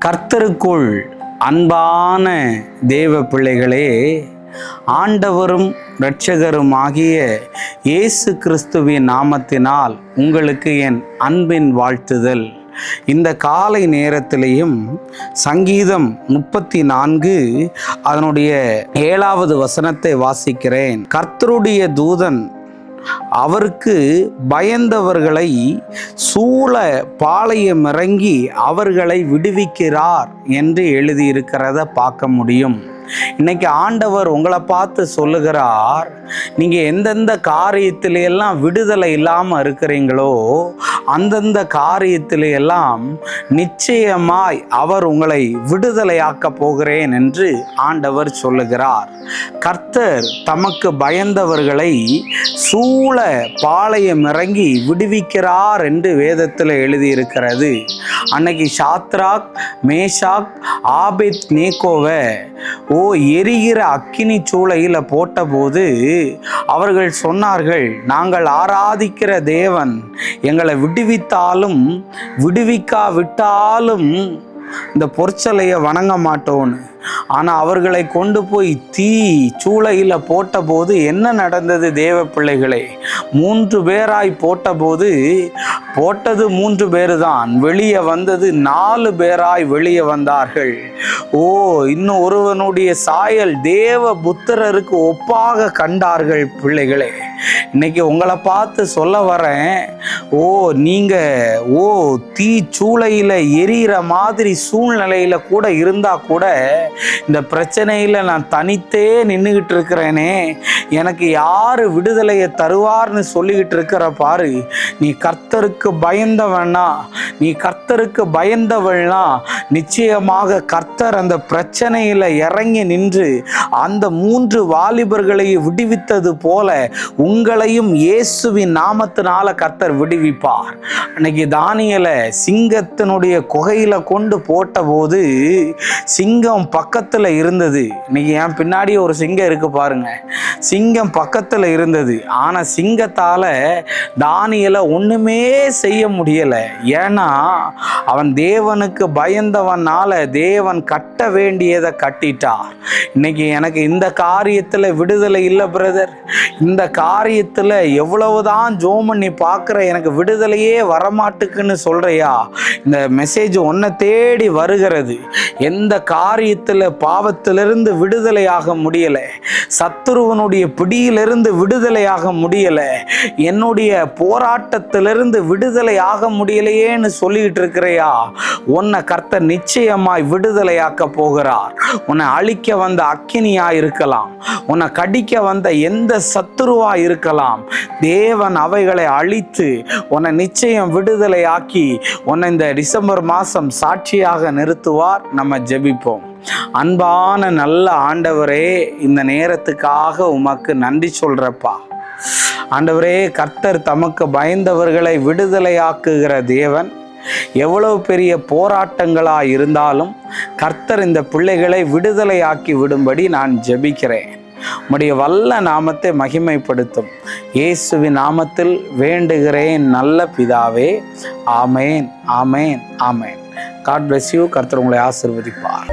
கர்த்தருக்குள் அன்பான தேவ பிள்ளைகளே, ஆண்டவரும் இரட்சகருமாகிய இயேசு கிறிஸ்துவின் நாமத்தினால் உங்களுக்கு என் அன்பின் வாழ்த்துதல். இந்த காலை நேரத்திலேயும் சங்கீதம் 34 அதனுடைய 7வது வசனத்தை வாசிக்கிறேன். கர்த்தருடைய தூதன் அவருக்கு பயந்தவர்களை சூழ பாளையமிறங்கி அவர்களை விடுவிக்கிறார் என்று எழுதியிருக்கிறத பார்க்க முடியும். இன்னைக்கு ஆண்டவர் உங்களை பார்த்து சொல்லுகிறார், நீங்க எந்தெந்த காரியத்தில எல்லாம் விடுதலை இல்லாம இருக்கிறீங்களோ அந்தந்த காரியத்தில எல்லாம் நிச்சயமாய் அவர் உங்களை விடுதலையாக்க போகிறேன் என்று ஆண்டவர் சொல்லுகிறார். கர்த்தர் தமக்கு பயந்தவர்களை சூழ பாளையமிறங்கி விடுவிக்கிறார் என்று வேதத்தில் எழுதியிருக்கிறது. அன்னைக்கு சாத்ராக், மேஷாக், ஆபேத் நேகோவை எரிகிற அக்கினி சூளையில போட்டபோது அவர்கள் சொன்னார்கள், நாங்கள் ஆராதிக்கிற தேவன் எங்களை விடுவித்தாலும் விடுவிக்காவிட்டாலும் இந்த பொற்சலையை வணங்க மாட்டோன்னு. ஆனால் அவர்களை கொண்டு போய் தீ சூளையில் போட்டபோது என்ன நடந்தது தேவ பிள்ளைகளே? 3 பேராய் போட்டபோது போட்டது 3 பேர் தான், வெளியே வந்தது 4 பேராய் வெளியே வந்தார்கள். இன்னும் ஒருவனுடைய சாயல் தேவ புத்திரருக்கு ஒப்பாக கண்டார்கள். பிள்ளைகளே, இன்னைக்கு உங்களை பார்த்து சொல்ல வரேன், நீங்க தீ சூளையில எரியிற மாதிரி சூழ்நிலையில கூட இருந்தா கூட இந்த பிரச்சனையில நான் தனித்தே நின்றுகிட்டு இருக்கிறேனே, எனக்கு யாரு விடுதலையை தருவார்னு சொல்லிக்கிட்டு இருக்கிற பாரு. நீ கர்த்தருக்கு பயந்தவனா, நீ கர்த்தருக்கு பயந்தவள்னா நிச்சயமாக கர்த்தர் அந்த பிரச்சனையில இறங்கி நின்று அந்த 3 வாலிபர்களை விடுவித்தது போல உங்களையும் இயேசுவின் நாமத்தினால கர்த்தர் விடுவிப்பார். அன்னைக்கு தானியேலை சிங்கத்தினுடைய குகையில கொண்டு போட்ட போது சிங்கம் பக்கத்துல இருந்தது. இன்னைக்கு என் பின்னாடி ஒரு சிங்கம் இருக்கு பாருங்க, சிங்கம் பக்கத்துல இருந்தது. ஆனா சிங்கத்தால தானியேலை ஒண்ணுமே செய்ய முடியல. ஏன்னா அவன் தேவனுக்கு பயந்தவனால தேவன் கட்ட வேண்டியதை கட்டிட்டார். இன்னைக்கு எனக்கு இந்த காரியத்துல விடுதலை இல்லை பிரதர், இந்த காரியத்துல எவ்வளவுதான் ஜோம் பண்ணி பார்க்குற எனக்கு விடுதலையே வரமாட்டுக்குன்னு சொல்றியா? இந்த மெசேஜ் ஒன்றை தேடி வருகிறது. எந்த காரியத்தில் பாவத்திலிருந்து விடுதலையாக முடியல, சத்துருவனுடைய பிடியிலிருந்து விடுதலையாக முடியல, என்னுடைய போராட்டத்திலிருந்து விடுதலையாக முடியலையேன்னு சொல்லிட்டு இருக்கிறையா? உன்னை கர்த்தர் நிச்சயமாய் விடுதலையாக்க போகிறார். உன்னை அழிக்க வந்த அக்கினியா இருக்கலாம், உன்னை கடிக்க வந்த எந்த சத்துருவா இருக்கலாம், தேவன் அவைகளை அழித்து உன்னை நிச்சயம் விடுதலையாக்கி உன்னை இந்த டிசம்பர் மாதம் சாட்சியாக நிறுத்துவார். நம்ம ஜெபிப்போம். அன்பான நல்ல ஆண்டவரே, இந்த நேரத்துக்காக உமக்கு நன்றி சொல்றப்பா. ஆண்டவரே, கர்த்தர் தமக்கு பயந்தவர்களை விடுதலையாக்குகிற தேவன். எவ்வளவு பெரிய போராட்டங்களாக இருந்தாலும் கர்த்தர் இந்த பிள்ளைகளை விடுதலையாக்கி விடும்படி நான் ஜெபிக்கிறேன். உம்முடைய வல்ல நாமத்தை மகிமைப்படுத்தும் இயேசுவின் நாமத்தில் வேண்டுகிறேன் நல்ல பிதாவே. ஆமேன், ஆமேன், ஆமேன். God bless you. கர்த்தர் உங்களை ஆசீர்வதிப்பார்.